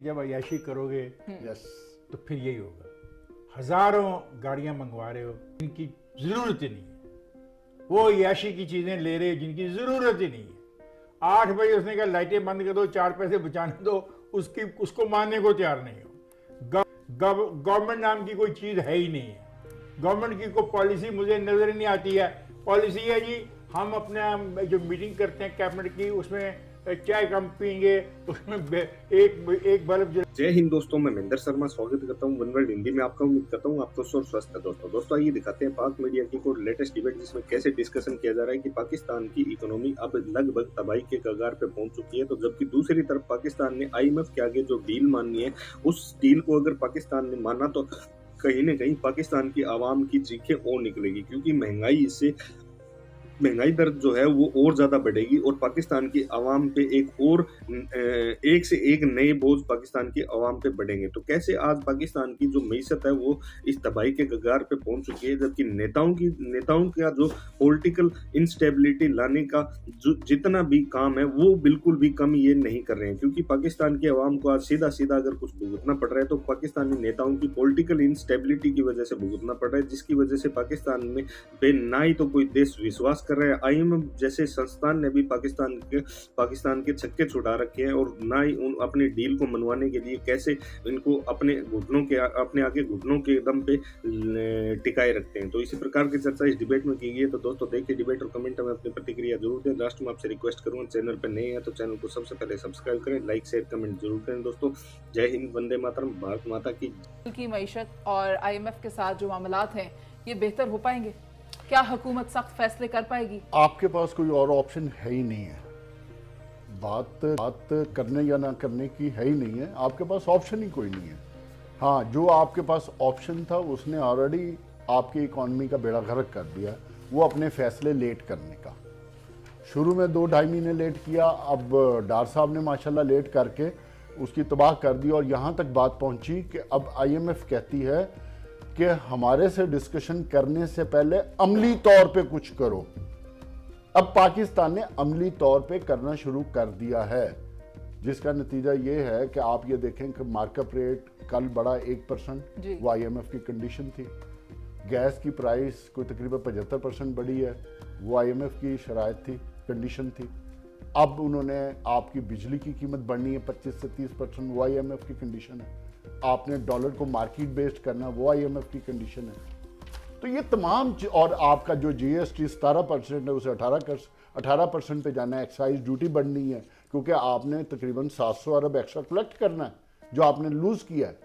जब अय्याशी करोगे यस तो फिर यही होगा। हजारों गाड़ियां मंगवा रहे हो जिनकी जरूरत ही नहीं है, वो अय्याशी की चीजें ले रहे हो जिनकी जरूरत ही नहीं है। 8 बजे उसने कहा लाइटें बंद कर दो, 4 पैसे बचाने दो, उसको मानने को तैयार नहीं हो। गवर्नमेंट नाम की कोई चीज है ही नहीं है। गवर्नमेंट की कोई पॉलिसी मुझे नजर ही नहीं आती है। पॉलिसी है जी, हम अपने जो मीटिंग करते हैं कैबिनेट की, उसमें चाय कम पियेंगे, उसमें एक बल्ब जला। जय हिंद दोस्तों, मैं महेंद्र शर्मा स्वागत करता हूं वन वर्ल्ड हिंदी में आपका। उम्मीद करता हूं आपको स्वस्थ है। दोस्तों आइए दिखाते हैं पाक मीडिया की कोई लेटेस्ट डिबेट, जिसमें कैसे डिस्कशन किया जा रहा है कि पाकिस्तान की इकोनॉमी अब लगभग तबाही के कगार पे पहुंच चुकी है। तो जबकि दूसरी तरफ पाकिस्तान ने IMF के आगे जो डील मानी है, उस डील को अगर पाकिस्तान ने माना तो कहीं न कहीं पाकिस्तान की आवाम की चीखें और निकलेगी, क्योंकि महंगाई दर जो है वो और ज्यादा बढ़ेगी और पाकिस्तान की आवाम पे एक से एक नए बोझ पाकिस्तान की आवाम पे बढ़ेंगे। तो कैसे आज पाकिस्तान की जो मईशत है वो इस तबाही के कगार पे पहुंच चुकी है, जबकि नेताओं का जो पॉलिटिकल इंस्टेबिलिटी लाने का जो जितना भी काम है वो बिल्कुल भी कम ये नहीं कर रहे हैं, क्योंकि पाकिस्तान की आवाम को आज सीधा अगर कुछ भुगतना पड़ रहा है तो पाकिस्तानी नेताओं की पॉलिटिकल इंस्टेबिलिटी की वजह से भुगतना पड़ रहा है, जिसकी वजह से पाकिस्तान में ना ही तो कोई देश विश्वास कर रहे हैं। IMF जैसे संस्थान ने भी पाकिस्तान के छक्के छुड़ा रखे हैं और ना ही अपनी डील को मनवाने के लिए कैसे इनको अपने आगे घुटनों के दम पे टिकाए रखते हैं। तो इसी प्रकार की चर्चा इस डिबेट में की गई है। तो दोस्तों देखिए डिबेट और कमेंट में अपनी प्रतिक्रिया जरूर दें। लास्ट में आपसे रिक्वेस्ट करूंगा, चैनल पर नए हैं तो चैनल को सबसे पहले सब्सक्राइब करें, लाइक शेयर कमेंट जरूर करें। दोस्तों जय हिंद, वंदे मातरम, भारत माता की मईशत और IMF के साथ जो मामलात हैं ये बेहतर हो पाएंगे? क्या हुकूमत सख्त फैसले कर पाएगी? आपके पास कोई और ऑप्शन है ही नहीं है। बात करने या ना करने की है ही नहीं है। आपके पास ऑप्शन ही कोई नहीं है। हाँ, जो आपके पास ऑप्शन था उसने ऑलरेडी आपकी इकॉनमी का बेड़ा गर्क कर दिया। वो अपने फैसले लेट करने का, शुरू में 2-2.5 महीने लेट किया, अब डार साहब ने माशाल्लाह लेट करके उसकी तबाह कर दी। और यहाँ तक बात पहुँची कि अब IMF कहती है कि हमारे से डिस्कशन करने से पहले अमली तौर पे कुछ करो। अब पाकिस्तान ने अमली तौर पे करना शुरू कर दिया है, जिसका नतीजा ये है कि आप ये देखें कि मार्कअप रेट कल बढ़ा 1%, वो IMF की कंडीशन थी। गैस की प्राइस कोई तकरीबन 75% बढ़ी है, वो IMF की शराइत थी, कंडीशन थी। अब उन्होंने आपकी बिजली की कीमत बढ़नी है 25 से 30%, वो IMF की कंडीशन है। आपने डॉलर को मार्केट बेस्ड करना, वो IMF की कंडीशन है। तो ये तमाम और आपका जो GST 17% है उसे 18% पे जाना है। एक्साइज ड्यूटी बढ़नी है, क्योंकि आपने तकरीबन 700 अरब एक्स्ट्रा कलेक्ट करना है जो आपने लूज किया है।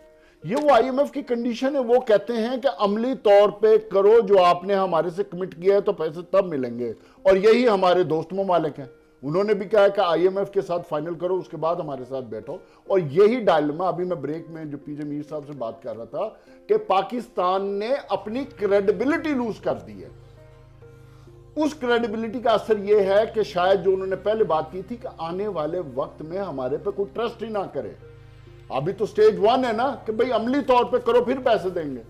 ये वो IMF की कंडीशन है। वो कहते हैं कि अमली तौर पे करो जो आपने हमारे से कमिट किया है, तो पैसे तब मिलेंगे। और यही हमारे दोस्त ममालिक हैं, उन्होंने भी कहा कि IMF के साथ फाइनल करो, उसके बाद हमारे साथ बैठो। और यही डायलेमा, अभी मैं ब्रेक में जो PJ मीर साहब से बात कर रहा था कि पाकिस्तान ने अपनी क्रेडिबिलिटी लूज कर दी है। उस क्रेडिबिलिटी का असर यह है कि शायद जो उन्होंने पहले बात की थी कि आने वाले वक्त में हमारे पे कोई ट्रस्ट ही ना करे। अभी तो स्टेज 1 है ना कि भाई अमली तौर पे करो फिर पैसे देंगे।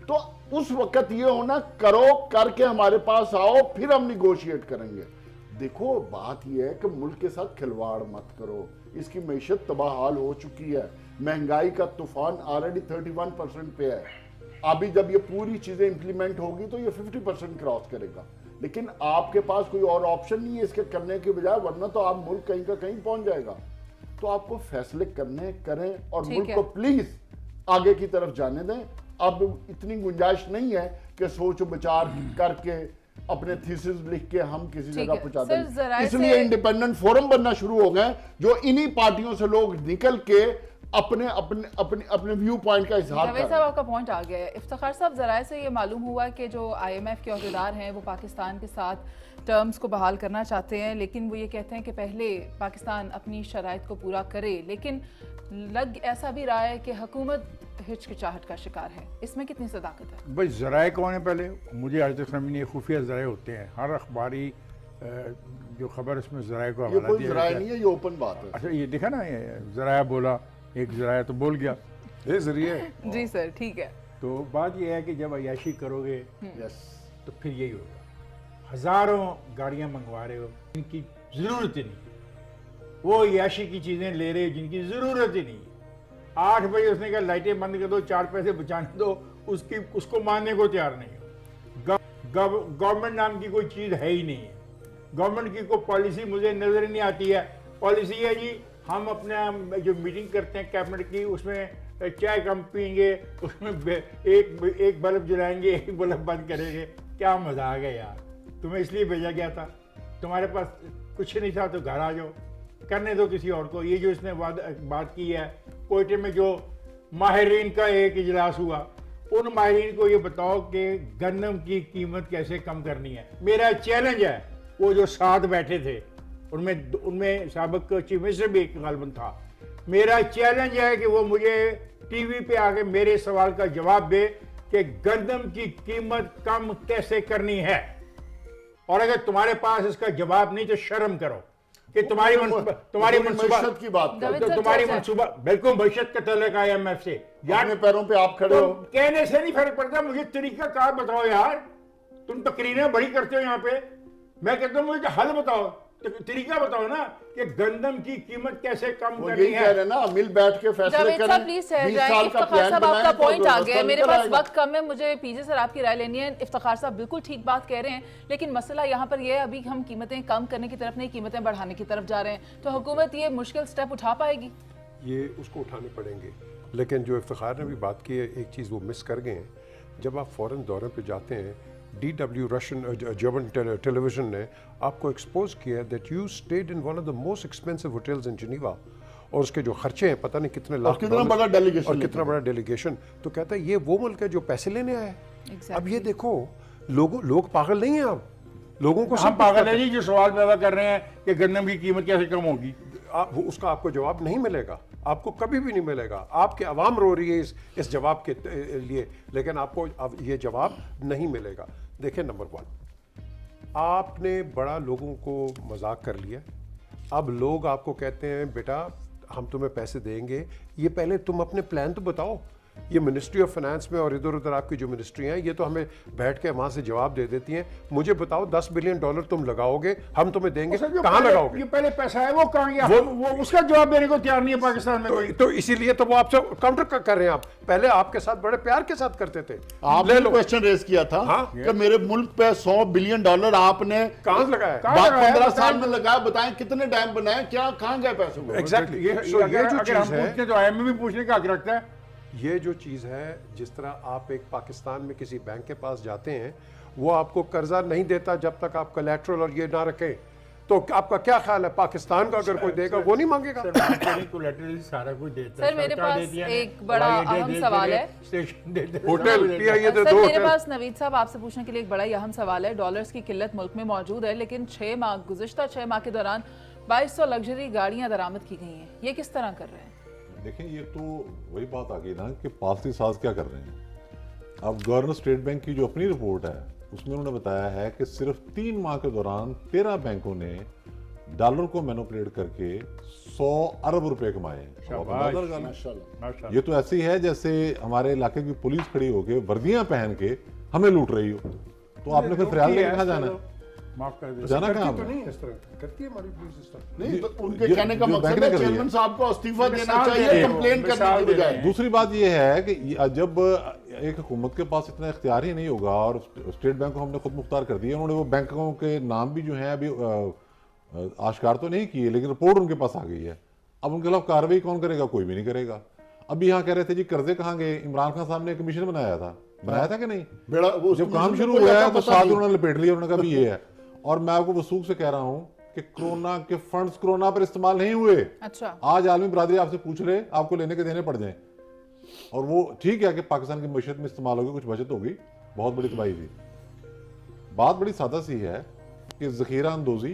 तो उस वक्त ये होना, करो, करके हमारे पास आओ, फिर हम निगोशिएट करेंगे। देखो बात यह है कि मुल्क के साथ खिलवाड़ मत करो। इसकी मईशत तबाहाल हो चुकी है। महंगाई का तूफान ऑलरेडी 31% पे है। अभी जब ये पूरी चीजें इंप्लीमेंट होगी तो ये 50% क्रॉस करेगा। लेकिन आपके पास कोई और ऑप्शन नहीं है इसके करने के बजाय, वरना तो आप मुल्क कहीं का कहीं पहुंच जाएगा। तो आपको फैसले करें और मुल्क को प्लीज आगे की तरफ जाने दें। अब इतनी गुंजाइश नहीं है कि सोच विचार करके अपने थीसिस लिख के हम किसी जगह पहुंचा दें। इसलिए इंडिपेंडेंट फोरम बनना शुरू हो गए, जो इन्हीं पार्टियों से लोग निकल के अपने व्यू पॉइंट का इजहार कर रहे हैं। साहब आपका पॉइंट आ गया है। इफ्तिखार साहब, जराए से ये मालूम हुआ कि जो IMF के अहदेदार हैं वो पाकिस्तान के साथ टर्म्स को बहाल करना चाहते हैं, लेकिन वो ये कहते हैं कि पहले पाकिस्तान अपनी शराइत को पूरा करे। लेकिन लग ऐसा भी रहा है कि हुकूमत हिचकिचाहट का शिकार है। इसमें कितनी सदाकत है? भाई जराए कौन है? पहले मुझे आज तक समझ नहीं, खुफिया जराए होते हैं। हर अखबारी जो खबर उसमें जराए को हवाला दिया जराए नहीं है, ये ओपन बात है। अच्छा, ये देखा ना, ये जराया बोला, एक जराया तो बोल गया, ये जरिए। जी सर, ठीक है। तो बात यह है कि जब अय्याशी करोगे तो फिर यही होगा। हजारों गाड़ियां मंगवा रहे हो जिनकी जरूरत ही नहीं है, वो अय्याशी की चीजें ले रहे हो जिनकी जरूरत ही नहीं है। 8 बजे उसने कहा लाइटें बंद कर दो, 4 पैसे बचाने दो, उसको मानने को तैयार नहीं हो। गवर्नमेंट नाम की कोई चीज़ है ही नहीं है। गवर्नमेंट की कोई पॉलिसी मुझे नजर ही नहीं आती है। पॉलिसी है जी, हम अपना जो मीटिंग करते हैं कैबिनेट की, उसमें चाय कम पियेंगे, उसमें एक बल्ब जलाएंगे, एक बल्ब बंद करेंगे। क्या मजाक है यार। तुम्हें इसलिए भेजा गया था, तुम्हारे पास कुछ नहीं था तो घर आ जाओ, करने दो किसी और को। ये जो इसने बात की है, कोयटे में जो माहिरीन का एक इजलास हुआ, उन माहिरीन को ये बताओ कि गंदम की कीमत कैसे कम करनी है। मेरा चैलेंज है, वो जो साथ बैठे थे उनमें साबिक चीफ मिनिस्टर भी एक गालबन था, मेरा चैलेंज है कि वो मुझे टीवी पे आके मेरे सवाल का जवाब दे कि गंदम की कीमत कम कैसे करनी है। और अगर तुम्हारे पास इसका जवाब नहीं तो शर्म करो कि तुम्हारी मनसूबा की बात कर, तो तुम्हारी मनसूबा बिल्कुल भविष्य का तल्लक IMF से यार, अपने पैरों पे आप खड़े हो। कहने से नहीं फर्क पड़ता, मुझे तरीका कार बताओ यार। तुम तकरीरें बड़ी करते हो यहाँ पे, मैं कहता हूँ मुझे हल बताओ, तो तरीका बताओ ना कि गंदम की कीमत कैसे कम करनी है। कह रहे ना, मिल बैठ के फैसले जावेद करें। साहब प्लीज ठहर जाएं। इफ्तिखार साहब आपका पॉइंट आ गया है, मेरे पास वक्त कम है, मुझे पीजे सर आपकी राय लेनी है। इफ्तिखार साहब बिल्कुल ठीक बात कह रहे हैं, लेकिन मसला यहाँ पर यह है अभी हम कीमतें कम करने की तरफ नहीं, कीमतें बढ़ाने की तरफ जा रहे हैं, तो हुकूमत ये मुश्किल स्टेप उठा पाएगी? ये उसको उठाने पड़ेगे। लेकिन जो इफ्तिखार ने भी बात की है, एक चीज़ वो मिस कर गए हैं। जब आप फ़ौरन दौरे पे जाते हैं, DW रशियन जर्मन टेलीविजन ने आपको एक्सपोज किया है that you stayed in one of the most expensive hotels in Geneva, और उसके जो खर्चे हैं पता नहीं कितने लाख, कितना बड़ा डेलीगेशन, और कितना बड़ा डेलीगेशन। तो कहता है ये वो मुल्क है जो पैसे लेने आया है। अब ये देखो, लोग पागल नहीं हैं। अब लोगों को हम पागल है जी जो सवाल पैदा कर रहे हैं कि गंदम की कीमत कैसे कम होगी। उसका आपको जवाब नहीं मिलेगा, आपको कभी भी नहीं मिलेगा। आपके अवाम रो रही है इस जवाब के लिए, लेकिन आपको अब ये जवाब नहीं मिलेगा। देखिए, नंबर 1, आपने बड़ा लोगों को मजाक कर लिया। अब लोग आपको कहते हैं बेटा हम तुम्हें पैसे देंगे, ये पहले तुम अपने प्लान तो बताओ। ये मिनिस्ट्री ऑफ फाइनेंस में और इधर उधर आपकी जो मिनिस्ट्री हैं, ये तो हमें बैठ के वहां से जवाब दे देती हैं। मुझे बताओ $10 बिलियन तुम लगाओगे, हम तुम्हें देंगे, कहां लगाओगे? ये पहले पैसा है वो कहां गया? वो उसका जवाब देने को तैयार नहीं है पाकिस्तान में। तो इसीलिए तो वो आपसे काउंटर कर रहे हैं। आप पहले आपके साथ बड़े प्यार के साथ करते थे। आपने क्वेश्चन रेज किया था कि मेरे मुल्क पे $100 बिलियन आपने कहां लगाया? 15 साल में लगाया, बताएं कितने डैम बनाए, क्या कहां गए पैसे? एग्जैक्टली। ये जो चीज है तो IMF भी पूछने का हक रखता है। ये जो चीज़ है, जिस तरह आप एक पाकिस्तान में किसी बैंक के पास जाते हैं, वो आपको कर्जा नहीं देता जब तक आप कोलैटरल और ये ना रखें। तो आपका क्या ख्याल है, पाकिस्तान का अगर कोई देगा वो नहीं मांगेगा? कोलैटरल सारा कुछ देता है। सर मेरे पास एक बड़ा अहम सवाल है, होटल सर मेरे पास नवीद साहब आपसे पूछने के लिए एक बड़ा ही अहम सवाल है। डॉलर्स की किल्लत मुल्क में मौजूद है, लेकिन गुज़िश्ता 6 माह के दौरान 2200 लग्जरी गाड़ियां दरामद की गई हैं। ये किस तरह कर रहे हैं? देखें, ये तो वही बात आ गई ना कि पालसी साज क्या कर रहे हैं। अब गवर्नर स्टेट बैंक की जो अपनी रिपोर्ट है उसमें उन्होंने बताया है कि सिर्फ 3 माह के दौरान 13 बैंकों ने डॉलर को मैनिपुलेट करके 100 अरब रुपए कमाए हैं। ये तो ऐसे ही है जैसे हमारे इलाके की पुलिस खड़ी होके वर्दियां पहन के हमें लूट रही हो। तो आपने फिर फरियाद लेके कहाँ जाना है? माफ कर दे, जाना कहाँ तो नहीं, इस तरह करती है हमारी पुलिस इस तरह नहीं। तो उनके कहने का मकसद है चेयरमैन साहब को इस्तीफा देना चाहिए, कंप्लेन करने की बजाय। दूसरी बात यह है कि जब एक हुकूमत के पास इतना इख्तियार ही नहीं होगा, और स्टेट बैंक को हमने खुद मुख्तार कर दिया, उन्होंने वो बैंकों के नाम भी जो है अभी आश्कार तो नहीं किए, लेकिन रिपोर्ट उनके पास आ गई है। अब उनके खिलाफ कार्रवाई कौन करेगा? कोई भी नहीं करेगा। अभी यहाँ कह रहे थे जी कर्जे कहाँ गए? इमरान खान साहब ने कमिश्न बनाया था कि नहीं? जब काम शुरू हुआ है तो साथ उन्होंने लपेट लिया, उन्होंने कहा भी ये है। और मैं आपको वसूख से कह रहा हूं कि कोरोना के फंड्स कोरोना पर इस्तेमाल नहीं हुए। अच्छा, आज आलमी बरादरी आपसे पूछ रहे, आपको लेने के देने पड़ जाएं। और वो ठीक है कि पाकिस्तान की मईशत में इस्तेमाल होगी, कुछ बचत होगी, बहुत बड़ी तबाही थी। बात बड़ी सादा सी है कि जखीरा अंदोजी,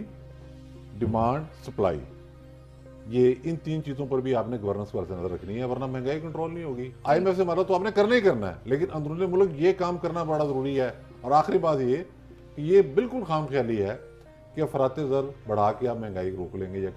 डिमांड, सप्लाई, ये इन 3 चीजों पर भी आपने गवर्नेंस पर नजर रखनी है, वरना महंगाई कंट्रोल नहीं होगी। IMF से मारा तो आपने करना ही करना है, लेकिन अंदरूनी मुल्क ये काम करना बड़ा जरूरी है। और आखिरी बात ये बिल्कुल खामख्याली है कि अफराते ज़र बढ़ा के आप महंगाई रोक लेंगे या